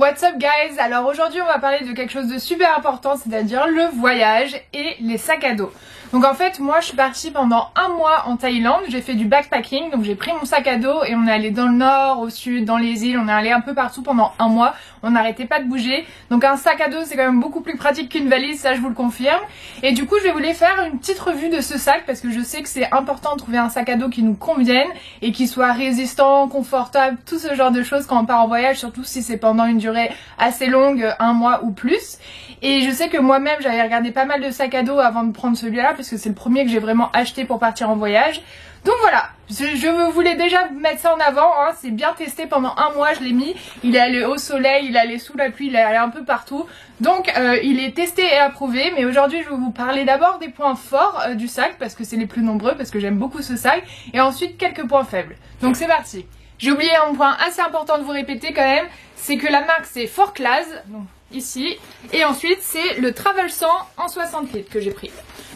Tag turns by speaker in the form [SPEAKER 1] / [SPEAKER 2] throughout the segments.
[SPEAKER 1] What's up guys? Alors aujourd'hui on va parler de quelque chose de super important, c'est-à-dire le voyage et les sacs à dos. Donc en fait moi je suis partie pendant un mois en Thaïlande, j'ai fait du backpacking, donc j'ai pris mon sac à dos et on est allé dans le nord, au sud, dans les îles, on est allé un peu partout pendant un mois, on n'arrêtait pas de bouger. Donc un sac à dos c'est quand même beaucoup plus pratique qu'une valise, ça je vous le confirme. Et du coup je voulais faire une petite revue de ce sac parce que je sais que c'est important de trouver un sac à dos qui nous convienne et qui soit résistant, confortable, tout ce genre de choses quand on part en voyage, surtout si c'est pendant une durée assez longue, un mois ou plus. Et je sais que moi-même j'avais regardé pas mal de sacs à dos avant de prendre celui-là parce que c'est le premier que j'ai vraiment acheté pour partir en voyage. Donc voilà, je voulais déjà mettre ça en avant, hein. C'est bien testé pendant un mois, je l'ai mis, il est allé au soleil, il est allé sous la pluie, il est allé un peu partout. Donc il est testé et approuvé, mais aujourd'hui je vais vous parler d'abord des points forts du sac parce que c'est les plus nombreux, parce que j'aime beaucoup ce sac, et ensuite quelques points faibles. Donc c'est parti. J'ai oublié un point assez important de vous répéter quand même, c'est que la marque c'est 4Class, donc ici, et ensuite c'est le Travel 100 en 60 litres que j'ai pris.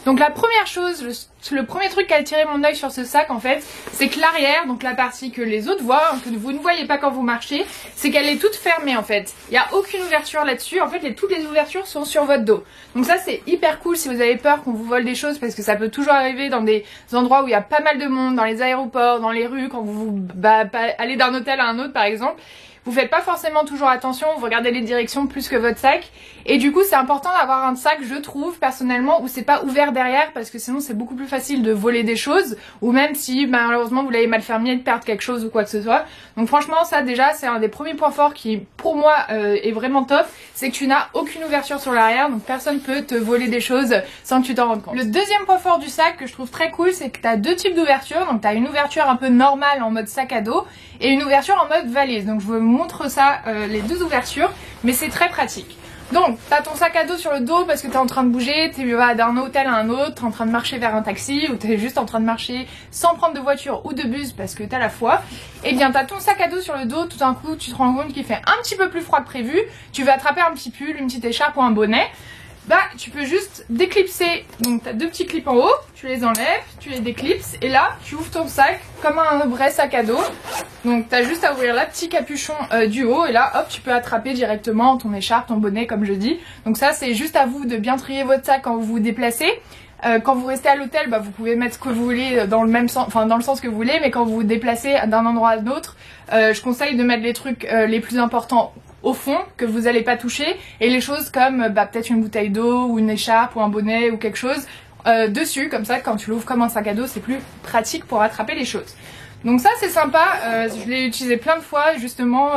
[SPEAKER 1] Donc la première chose, le premier truc qui a attiré mon œil sur ce sac en fait, c'est que l'arrière, donc la partie que les autres voient, que vous ne voyez pas quand vous marchez, c'est qu'elle est toute fermée en fait. Il n'y a aucune ouverture là-dessus, en fait toutes les ouvertures sont sur votre dos. Donc ça c'est hyper cool si vous avez peur qu'on vous vole des choses, parce que ça peut toujours arriver dans des endroits où il y a pas mal de monde, dans les aéroports, dans les rues, quand vous allez d'un hôtel à un autre par exemple. Vous faites pas forcément toujours attention, vous regardez les directions plus que votre sac. Et du coup c'est important d'avoir un sac, je trouve personnellement, où c'est pas ouvert derrière, parce que sinon c'est beaucoup plus facile de voler des choses, ou même si malheureusement vous l'avez mal fermé, de perdre quelque chose ou quoi que ce soit. Donc franchement ça déjà c'est un des premiers points forts qui pour moi est vraiment top, c'est que tu n'as aucune ouverture sur l'arrière, donc personne peut te voler des choses sans que tu t'en rendes compte. Le deuxième point fort du sac que je trouve très cool, c'est que tu as deux types d'ouverture. Donc tu as une ouverture un peu normale en mode sac à dos et une ouverture en mode valise. Donc je vous montre ça, les deux ouvertures, mais c'est très pratique. Donc t'as ton sac à dos sur le dos parce que t'es en train de bouger, tu vas d'un hôtel à un autre, t'es en train de marcher vers un taxi, ou t'es juste en train de marcher sans prendre de voiture ou de bus parce que t'as la foi. Et bien t'as ton sac à dos sur le dos, tout d'un coup tu te rends compte qu'il fait un petit peu plus froid que prévu, tu vas attraper un petit pull, une petite écharpe ou un bonnet. Bah tu peux juste déclipser, donc t'as deux petits clips en haut, tu les enlèves, tu les déclipses et là tu ouvres ton sac comme un vrai sac à dos. Donc t'as juste à ouvrir la petite capuchon du haut et là hop tu peux attraper directement ton écharpe, ton bonnet comme je dis. Donc ça c'est juste à vous de bien trier votre sac quand vous vous déplacez. Quand vous restez à l'hôtel, bah, vous pouvez mettre ce que vous voulez dans le même sens, enfin dans le sens que vous voulez, mais quand vous vous déplacez d'un endroit à l'autre, je conseille de mettre les trucs les plus importants au fond, que vous n'allez pas toucher, et les choses comme peut-être une bouteille d'eau ou une écharpe ou un bonnet ou quelque chose dessus, comme ça quand tu l'ouvres comme un sac à dos c'est plus pratique pour attraper les choses. Donc ça c'est sympa, je l'ai utilisé plein de fois justement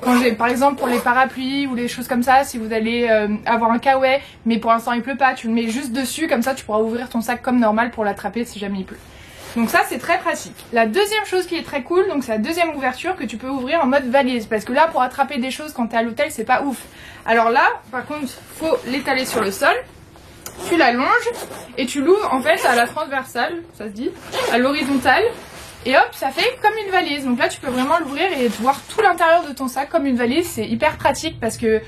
[SPEAKER 1] quand j'ai par exemple pour les parapluies ou les choses comme ça, si vous allez avoir un kawaii mais pour l'instant il pleut pas, tu le mets juste dessus, comme ça tu pourras ouvrir ton sac comme normal pour l'attraper si jamais il pleut. Donc ça c'est très pratique. La deuxième chose qui est très cool, donc c'est la deuxième ouverture que tu peux ouvrir en mode valise, parce que là pour attraper des choses quand t'es à l'hôtel c'est pas ouf. Alors là par contre faut l'étaler sur le sol, tu l'allonges et tu l'ouvres en fait à la transversale, ça se dit, à l'horizontale. Et hop, ça fait comme une valise. Donc là, tu peux vraiment l'ouvrir et voir tout l'intérieur de ton sac comme une valise. C'est hyper pratique parce que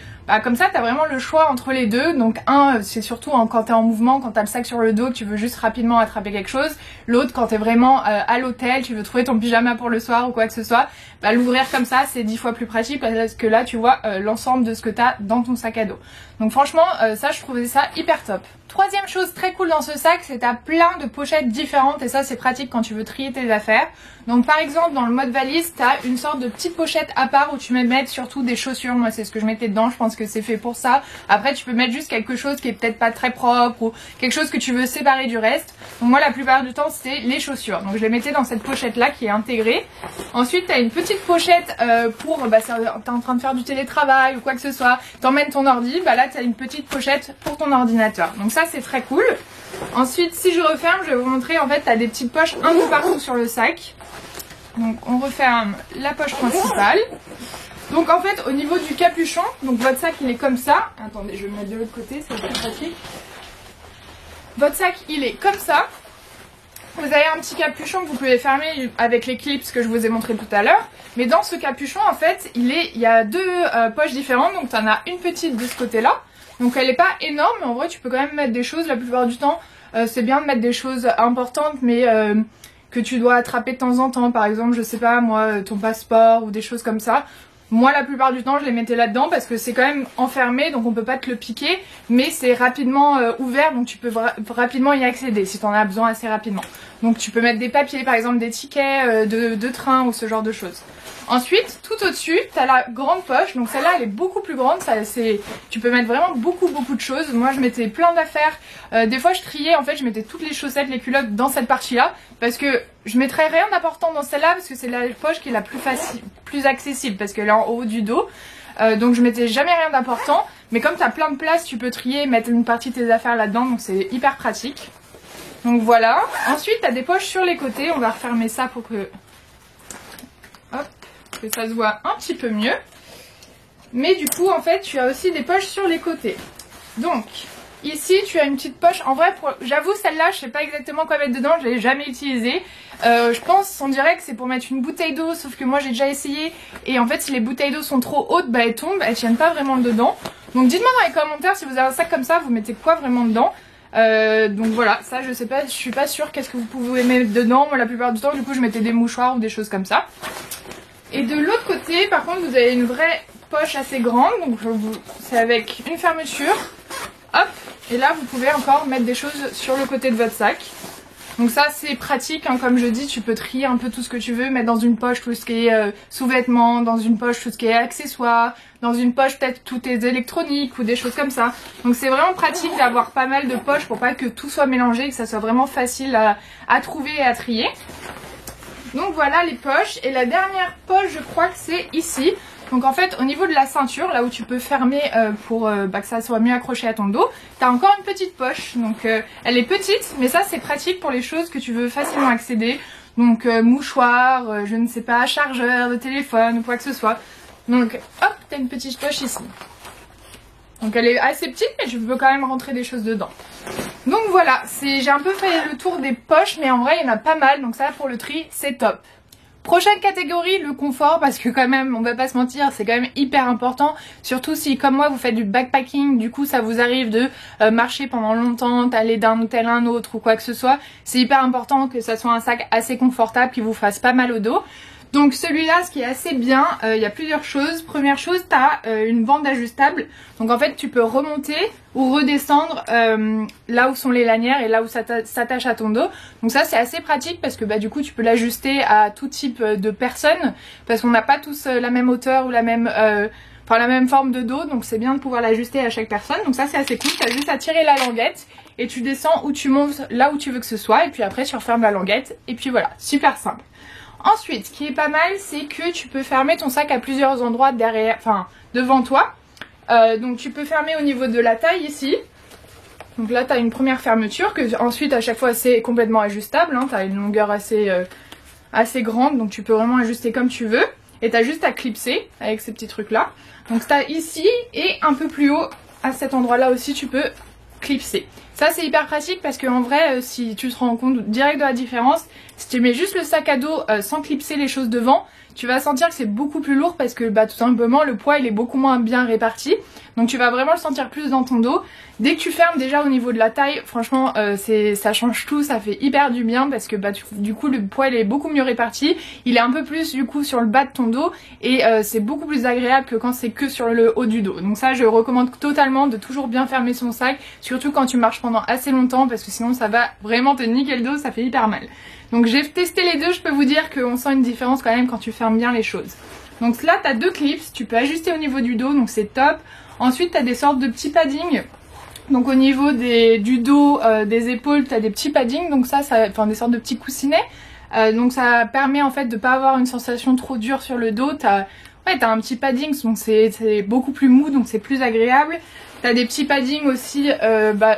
[SPEAKER 1] comme ça, tu as vraiment le choix entre les deux. Donc un, c'est surtout quand tu es en mouvement, quand tu as le sac sur le dos, que tu veux juste rapidement attraper quelque chose. L'autre, quand tu es vraiment à l'hôtel, tu veux trouver ton pyjama pour le soir ou quoi que ce soit. L'ouvrir comme ça, c'est 10 fois plus pratique parce que là, tu vois l'ensemble de ce que tu as dans ton sac à dos. Donc franchement, ça, je trouvais ça hyper top. Troisième chose très cool dans ce sac, c'est que tu as plein de pochettes différentes et ça, c'est pratique quand tu veux trier tes affaires. Donc par exemple dans le mode valise, tu as une sorte de petite pochette à part où tu peux mettre surtout des chaussures. Moi c'est ce que je mettais dedans, je pense que c'est fait pour ça. Après tu peux mettre juste quelque chose qui est peut-être pas très propre ou quelque chose que tu veux séparer du reste. Donc moi la plupart du temps c'était les chaussures. Donc je les mettais dans cette pochette là qui est intégrée. Ensuite tu as une petite pochette pour, t'es en train de faire du télétravail ou quoi que ce soit, t'emmènes ton ordi, là tu as une petite pochette pour ton ordinateur. Donc ça c'est très cool. Ensuite si je referme, je vais vous montrer, en fait tu as des petites poches un peu partout sur le sac. Donc on referme la poche principale. Donc en fait au niveau du capuchon, donc votre sac il est comme ça. Attendez, je vais me mettre de l'autre côté, c'est plus pratique. Votre sac il est comme ça. Vous avez un petit capuchon que vous pouvez fermer avec les clips que je vous ai montré tout à l'heure. Mais dans ce capuchon en fait il y a deux poches différentes. Donc tu en as une petite de ce côté là. Donc elle n'est pas énorme mais en vrai tu peux quand même mettre des choses la plupart du temps. C'est bien de mettre des choses importantes mais que tu dois attraper de temps en temps, par exemple je sais pas moi ton passeport ou des choses comme ça. Moi la plupart du temps je les mettais là-dedans parce que c'est quand même enfermé donc on peut pas te le piquer, mais c'est rapidement ouvert donc tu peux rapidement y accéder si tu en as besoin assez rapidement. Donc tu peux mettre des papiers par exemple, des tickets de train ou ce genre de choses. Ensuite, tout au-dessus, tu as la grande poche. Donc celle-là, elle est beaucoup plus grande. Tu peux mettre vraiment beaucoup de choses. Moi, je mettais plein d'affaires. Des fois, je triais. En fait, je mettais toutes les chaussettes, les culottes dans cette partie-là. Parce que je mettrais rien d'important dans celle-là. Parce que c'est la poche qui est la plus facile, plus accessible. Parce qu'elle est en haut du dos. Donc je mettais jamais rien d'important. Mais comme tu as plein de place, tu peux trier et mettre une partie de tes affaires là-dedans. Donc c'est hyper pratique. Donc voilà. Ensuite, tu as des poches sur les côtés. On va refermer ça pour que... Hop. Que ça se voit un petit peu mieux. Mais du coup en fait tu as aussi des poches sur les côtés. Donc ici tu as une petite poche. En vrai j'avoue celle-là je sais pas exactement quoi mettre dedans, je l'ai jamais utilisée. Je pense on dirait que c'est pour mettre une bouteille d'eau, sauf que moi j'ai déjà essayé et en fait si les bouteilles d'eau sont trop hautes bah elles tombent, elles tiennent pas vraiment dedans. Donc dites-moi dans les commentaires si vous avez un sac comme ça vous mettez quoi vraiment dedans. Donc voilà, ça je sais pas, je suis pas sûre qu'est-ce que vous pouvez mettre dedans. Moi la plupart du temps du coup je mettais des mouchoirs ou des choses comme ça. Et de l'autre côté, par contre, vous avez une vraie poche assez grande, donc c'est avec une fermeture. Hop, et là vous pouvez encore mettre des choses sur le côté de votre sac. Donc ça c'est pratique, hein, comme je dis, tu peux trier un peu tout ce que tu veux, mettre dans une poche tout ce qui est sous-vêtements, dans une poche tout ce qui est accessoires, dans une poche peut-être tout tes électroniques ou des choses comme ça. Donc c'est vraiment pratique d'avoir pas mal de poches pour pas que tout soit mélangé, que ça soit vraiment facile à trouver et à trier. Donc voilà les poches, et la dernière poche je crois que c'est ici. Donc en fait au niveau de la ceinture, là où tu peux fermer pour que ça soit mieux accroché à ton dos, t'as encore une petite poche. Donc elle est petite mais ça c'est pratique pour les choses que tu veux facilement accéder. Donc mouchoir, je ne sais pas, chargeur de téléphone ou quoi que ce soit. Donc hop, t'as une petite poche ici. Donc elle est assez petite mais tu peux quand même rentrer des choses dedans. Donc voilà, j'ai un peu fait le tour des poches mais en vrai il y en a pas mal, donc ça pour le tri c'est top. Prochaine catégorie, le confort, parce que quand même on va pas se mentir, c'est quand même hyper important, surtout si comme moi vous faites du backpacking, du coup ça vous arrive de marcher pendant longtemps, d'aller d'un hôtel à un autre ou quoi que ce soit. C'est hyper important que ça soit un sac assez confortable qui vous fasse pas mal au dos. Donc celui-là, ce qui est assez bien, il y a plusieurs choses. Première chose, tu as une bande ajustable. Donc en fait, tu peux remonter ou redescendre là où sont les lanières et là où ça s'attache à ton dos. Donc ça, c'est assez pratique parce que bah, du coup, tu peux l'ajuster à tout type de personnes. Parce qu'on n'a pas tous la même hauteur ou la même forme de dos. Donc c'est bien de pouvoir l'ajuster à chaque personne. Donc ça, c'est assez cool. Tu as juste à tirer la languette et tu descends ou tu montes là où tu veux que ce soit. Et puis après, tu refermes la languette. Et puis voilà, super simple. Ensuite, ce qui est pas mal, c'est que tu peux fermer ton sac à plusieurs endroits devant toi. Donc tu peux fermer au niveau de la taille ici. Donc là, tu as une première fermeture que ensuite à chaque fois c'est complètement ajustable. Hein. Tu as une longueur assez grande, donc tu peux vraiment ajuster comme tu veux. Et tu as juste à clipser avec ces petits trucs là. Donc tu as ici et un peu plus haut à cet endroit là aussi tu peux clipser. Ça c'est hyper pratique parce qu'en vrai si tu te rends compte direct de la différence, si tu mets juste le sac à dos sans clipser les choses devant, tu vas sentir que c'est beaucoup plus lourd parce que bah, tout simplement le poids il est beaucoup moins bien réparti. Donc tu vas vraiment le sentir plus dans ton dos. Dès que tu fermes déjà au niveau de la taille, franchement ça change tout, ça fait hyper du bien parce que bah, du coup le poids il est beaucoup mieux réparti. Il est un peu plus du coup sur le bas de ton dos et c'est beaucoup plus agréable que quand c'est que sur le haut du dos. Donc ça je recommande totalement de toujours bien fermer son sac, surtout quand tu marches pendant assez longtemps parce que sinon ça va vraiment te niquer le dos, ça fait hyper mal. Donc j'ai testé les deux, je peux vous dire qu'on sent une différence quand même quand tu fermes bien les choses. Donc là tu as deux clips, tu peux ajuster au niveau du dos, donc c'est top. Ensuite tu as des sortes de petits paddings. Donc au niveau du dos, des épaules, tu as des petits paddings, donc des sortes de petits coussinets. Donc ça permet en fait de pas avoir une sensation trop dure sur le dos. T'as un petit padding, donc c'est beaucoup plus mou, donc c'est plus agréable. T'as des petits paddings aussi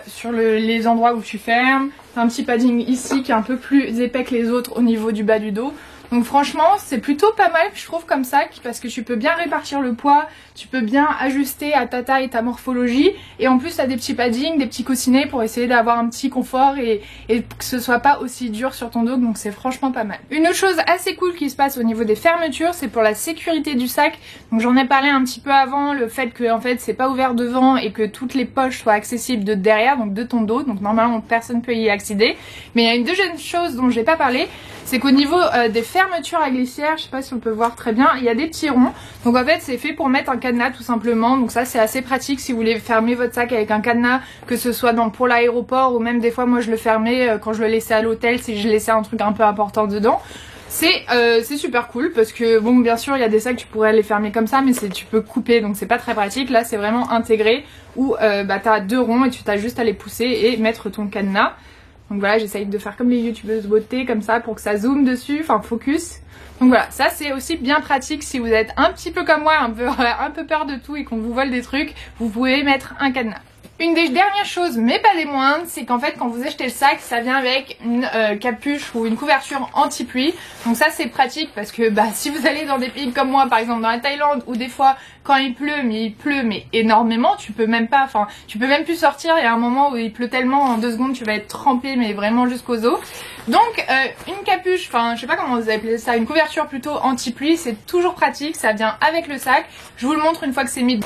[SPEAKER 1] sur les endroits où tu fermes. T'as un petit padding ici qui est un peu plus épais que les autres au niveau du bas du dos. Donc franchement c'est plutôt pas mal je trouve comme sac parce que tu peux bien répartir le poids, tu peux bien ajuster à ta taille et ta morphologie et en plus tu as des petits paddings, des petits coussinets pour essayer d'avoir un petit confort et que ce soit pas aussi dur sur ton dos, donc c'est franchement pas mal. Une autre chose assez cool qui se passe au niveau des fermetures, c'est pour la sécurité du sac. Donc j'en ai parlé un petit peu avant, le fait que en fait c'est pas ouvert devant et que toutes les poches soient accessibles de derrière, donc de ton dos, donc normalement personne peut y accéder. Mais il y a une deuxième chose dont j'ai pas parlé, c'est qu'au niveau des fermetures à glissière, je sais pas si on peut voir très bien, il y a des petits ronds. Donc en fait c'est fait pour mettre un cadenas tout simplement. Donc ça c'est assez pratique si vous voulez fermer votre sac avec un cadenas, que ce soit pour l'aéroport ou même des fois moi je le fermais quand je le laissais à l'hôtel si je laissais un truc un peu important dedans. C'est super cool parce que bon bien sûr il y a des sacs tu pourrais les fermer comme ça mais tu peux couper donc c'est pas très pratique. Là c'est vraiment intégré où t'as 2 ronds et tu t'as juste à les pousser et mettre ton cadenas. Donc voilà, j'essaye de faire comme les youtubeuses beauté comme ça pour que ça zoome dessus, enfin focus. Donc voilà, ça c'est aussi bien pratique si vous êtes un petit peu comme moi, un peu peur de tout et qu'on vous vole des trucs, vous pouvez mettre un cadenas. Une des dernières choses, mais pas des moindres, c'est qu'en fait quand vous achetez le sac, ça vient avec une capuche ou une couverture anti-pluie. Donc ça c'est pratique parce que si vous allez dans des pays comme moi, par exemple dans la Thaïlande, où des fois quand il pleut mais énormément, tu peux même plus sortir. Il y a un moment où il pleut tellement, en 2 secondes tu vas être trempé mais vraiment jusqu'aux os. Donc une capuche, je sais pas comment vous appelez ça, une couverture plutôt anti-pluie, c'est toujours pratique, ça vient avec le sac. Je vous le montre une fois que c'est mis.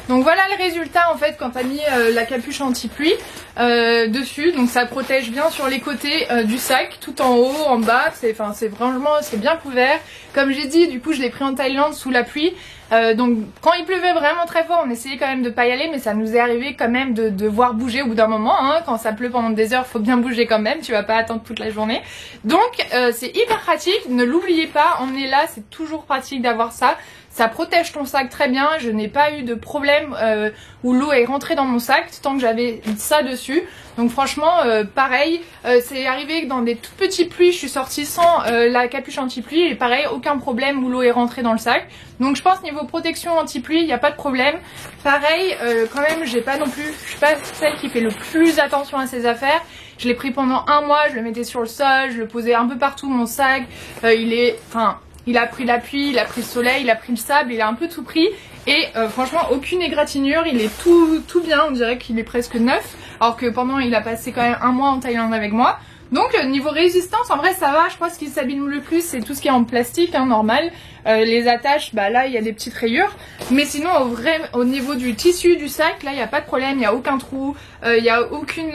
[SPEAKER 1] Donc voilà le résultat en fait quand t'as mis la capuche anti-pluie dessus. Donc ça protège bien sur les côtés du sac, tout en haut, en bas, c'est bien couvert. Comme j'ai dit, du coup je l'ai pris en Thaïlande sous la pluie. Donc quand il pleuvait vraiment très fort, on essayait quand même de pas y aller, mais ça nous est arrivé quand même de voir bouger au bout d'un moment. Quand ça pleut pendant des heures, faut bien bouger quand même, tu vas pas attendre toute la journée. Donc c'est hyper pratique, ne l'oubliez pas, emmenez là, c'est toujours pratique d'avoir ça. Ça protège ton sac très bien, je n'ai pas eu de problème où l'eau est rentrée dans mon sac tant que j'avais ça dessus. Donc franchement pareil, c'est arrivé que dans des tout petits pluies je suis sortie sans la capuche anti-pluie et pareil aucun problème où l'eau est rentrée dans le sac. Donc je pense niveau protection anti-pluie il n'y a pas de problème. Pareil quand même je suis pas celle qui fait le plus attention à ses affaires. Je l'ai pris pendant 1 mois, je le mettais sur le sol, je le posais un peu partout mon sac, il a pris la pluie, il a pris le soleil, il a pris le sable, il a un peu tout pris. Et franchement aucune égratignure, il est tout bien, on dirait qu'il est presque neuf. Alors que pendant il a passé quand même 1 mois en Thaïlande avec moi. Donc niveau résistance en vrai ça va, je crois que ce qui s'abîme le plus c'est tout ce qui est en plastique, normal. Les attaches, là il y a des petites rayures. Mais sinon au niveau du tissu du sac, là il n'y a pas de problème, il n'y a aucun trou, il n'y a aucune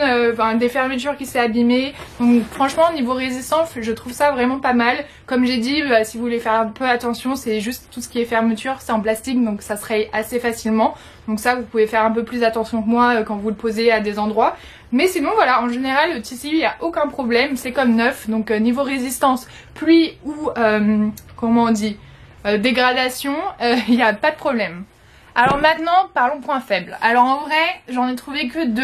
[SPEAKER 1] des fermetures qui s'est abîmée. Donc franchement niveau résistance je trouve ça vraiment pas mal. Comme j'ai dit, si vous voulez faire un peu attention, c'est juste tout ce qui est fermeture, c'est en plastique donc ça se raye assez facilement. Donc ça vous pouvez faire un peu plus attention que moi quand vous le posez à des endroits. Mais sinon voilà, en général le tissu il n'y a aucun problème, c'est comme neuf. Donc niveau résistance, pluie ou comment on dit, dégradation, il n'y a pas de problème. Alors maintenant parlons points faibles. Alors en vrai j'en ai trouvé que 2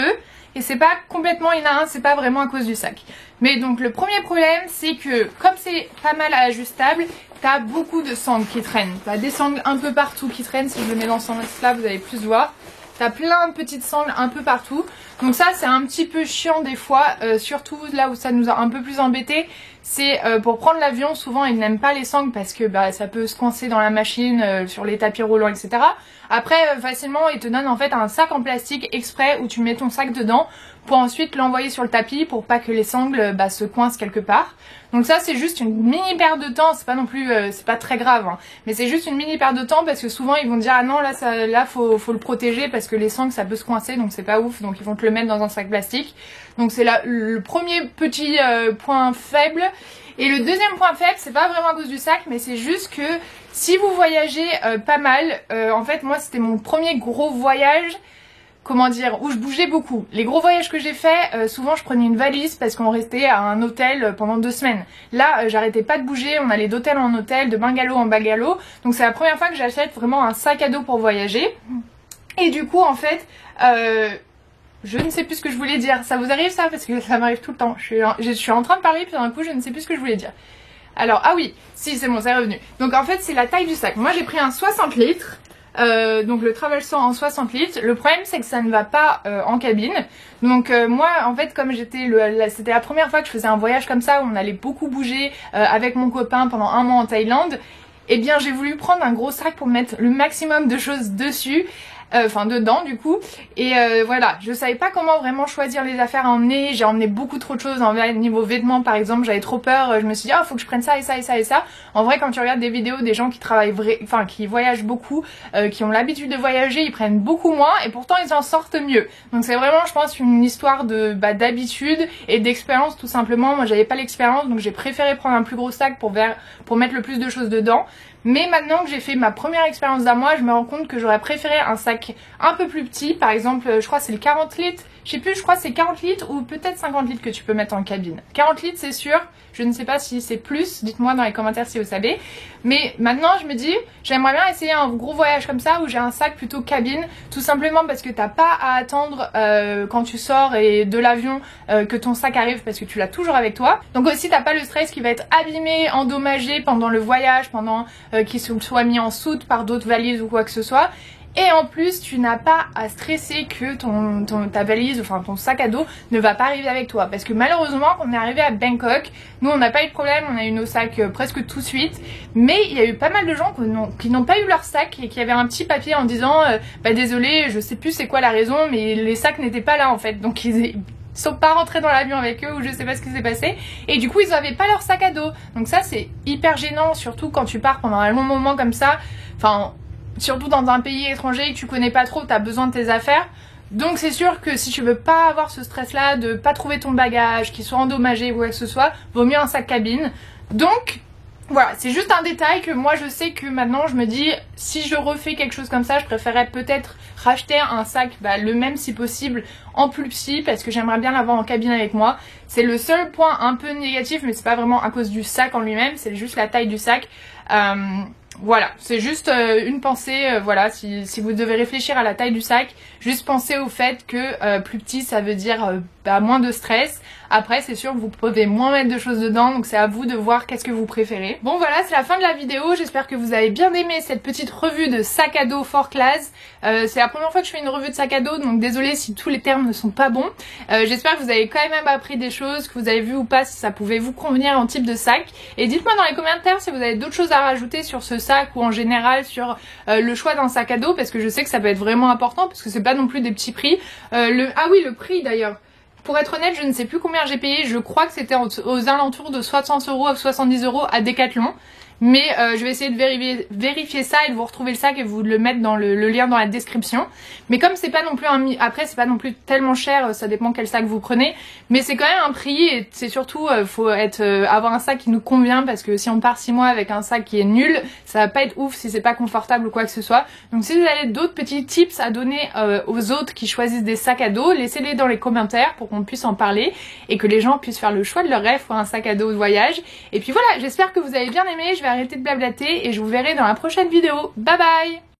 [SPEAKER 1] et c'est pas complètement, il y en a un, c'est pas vraiment à cause du sac. Mais donc le premier problème c'est que comme c'est pas mal ajustable, t'as beaucoup de sangles qui traînent. T'as des sangles un peu partout qui traînent, si je le mets dans ce sens-là vous allez plus voir. T'as plein de petites sangles un peu partout. Donc ça c'est un petit peu chiant des fois, surtout là où ça nous a un peu plus embêté. C'est pour prendre l'avion, souvent ils n'aiment pas les sangles parce que ça peut se coincer dans la machine, sur les tapis roulants, etc. Après facilement ils te donnent en fait un sac en plastique exprès où tu mets ton sac dedans pour ensuite l'envoyer sur le tapis pour pas que les sangles se coincent quelque part. Donc ça c'est juste une mini perte de temps, c'est pas non plus, c'est pas très grave, mais c'est juste une mini perte de temps parce que souvent ils vont dire ah non là faut le protéger parce que les sangles ça peut se coincer donc c'est pas ouf, donc ils vont te le mettre dans un sac plastique. Donc c'est là le premier petit point faible. Et le deuxième point faible, c'est pas vraiment à cause du sac, mais c'est juste que si vous voyagez pas mal, en fait moi c'était mon premier gros voyage, comment dire, où je bougeais beaucoup. Les gros voyages que j'ai fait, souvent je prenais une valise parce qu'on restait à un hôtel pendant 2 semaines. Là j'arrêtais pas de bouger, on allait d'hôtel en hôtel, de bungalow en bungalow, donc c'est la première fois que j'achète vraiment un sac à dos pour voyager. Et du coup en fait, je ne sais plus ce que je voulais dire. Ça vous arrive ça? Parce que ça m'arrive tout le temps. Je suis en train de parler puis d'un coup je ne sais plus ce que je voulais dire. Alors ah oui, si c'est bon, c'est revenu. Donc en fait c'est la taille du sac. Moi j'ai pris un 60 litres. Donc le Travel100 en 60 litres. Le problème c'est que ça ne va pas en cabine. Donc moi en fait comme c'était la première fois que je faisais un voyage comme ça où on allait beaucoup bouger avec mon copain pendant 1 mois en Thaïlande. Eh bien j'ai voulu prendre un gros sac pour mettre le maximum de choses dessus. enfin dedans du coup, et voilà, je savais pas comment vraiment choisir les affaires à emmener. J'ai emmené beaucoup trop de choses niveau vêtements par exemple, j'avais trop peur, je me suis dit faut que je prenne ça et ça et ça et ça. En vrai, quand tu regardes des vidéos des gens qui travaillent qui voyagent beaucoup, qui ont l'habitude de voyager, ils prennent beaucoup moins et pourtant ils en sortent mieux. Donc c'est vraiment, je pense, une histoire de d'habitude et d'expérience tout simplement. Moi j'avais pas l'expérience, donc j'ai préféré prendre un plus gros sac pour mettre le plus de choses dedans. Mais maintenant que j'ai fait ma première expérience d'un mois, je me rends compte que j'aurais préféré un sac un peu plus petit. Par exemple, je crois que c'est le 40 litres. Je sais plus, je crois que c'est 40 litres ou peut-être 50 litres que tu peux mettre en cabine. 40 litres c'est sûr, je ne sais pas si c'est plus, dites-moi dans les commentaires si vous savez. Mais maintenant je me dis, j'aimerais bien essayer un gros voyage comme ça où j'ai un sac plutôt cabine. Tout simplement parce que t'as pas à attendre quand tu sors et de l'avion que ton sac arrive parce que tu l'as toujours avec toi. Donc aussi t'as pas le stress qui va être abîmé, endommagé pendant le voyage, pendant qu'il soit mis en soute par d'autres valises ou quoi que ce soit. Et en plus, tu n'as pas à stresser que ta valise, enfin ton sac à dos ne va pas arriver avec toi. Parce que malheureusement, quand on est arrivé à Bangkok, nous on n'a pas eu de problème, on a eu nos sacs presque tout de suite. Mais il y a eu pas mal de gens qui n'ont pas eu leur sac et qui avaient un petit papier en disant désolé, je sais plus c'est quoi la raison, mais les sacs n'étaient pas là en fait. Donc ils sont pas rentrés dans l'avion avec eux ou je sais pas ce qui s'est passé. Et du coup, ils avaient pas leur sac à dos. Donc ça, c'est hyper gênant, surtout quand tu pars pendant un long moment comme ça. Enfin, surtout dans un pays étranger que tu connais pas trop, t'as besoin de tes affaires. Donc c'est sûr que si tu veux pas avoir ce stress là de pas trouver ton bagage, qu'il soit endommagé ou quoi que ce soit, vaut mieux un sac cabine. Donc voilà, c'est juste un détail que moi je sais que maintenant je me dis, si je refais quelque chose comme ça, je préférerais peut-être racheter un sac le même si possible en plus petit parce que j'aimerais bien l'avoir en cabine avec moi. C'est le seul point un peu négatif, mais c'est pas vraiment à cause du sac en lui-même, c'est juste la taille du sac. Voilà, c'est juste une pensée, voilà, si vous devez réfléchir à la taille du sac, juste pensez au fait que plus petit ça veut dire moins de stress. Après c'est sûr que vous pouvez moins mettre de choses dedans, donc c'est à vous de voir qu'est-ce que vous préférez. Bon voilà, c'est la fin de la vidéo, j'espère que vous avez bien aimé cette petite revue de sac à dos 4Class. C'est la première fois que je fais une revue de sac à dos, donc désolée si tous les termes ne sont pas bons. J'espère que vous avez quand même appris des choses, que vous avez vu ou pas si ça pouvait vous convenir en type de sac. Et dites-moi dans les commentaires si vous avez d'autres choses à rajouter sur ce sac ou en général sur le choix d'un sac à dos, parce que je sais que ça peut être vraiment important parce que c'est pas non plus des petits prix. Ah oui, le prix d'ailleurs. Pour être honnête, je ne sais plus combien j'ai payé, je crois que c'était aux alentours de 60 € à 70 € à Decathlon. Mais je vais essayer de vérifier ça et de vous retrouver le sac et vous le mettre dans le lien dans la description. Mais comme c'est pas non plus après c'est pas non plus tellement cher, ça dépend quel sac vous prenez. Mais c'est quand même un prix et c'est surtout faut avoir un sac qui nous convient parce que si on part 6 mois avec un sac qui est nul, ça va pas être ouf si c'est pas confortable ou quoi que ce soit. Donc si vous avez d'autres petits tips à donner aux autres qui choisissent des sacs à dos, laissez-les dans les commentaires pour qu'on puisse en parler et que les gens puissent faire le choix de leur rêve pour un sac à dos de voyage. Et puis voilà, j'espère que vous avez bien aimé. Je vais arrêter de blablater et je vous verrai dans la prochaine vidéo. Bye bye!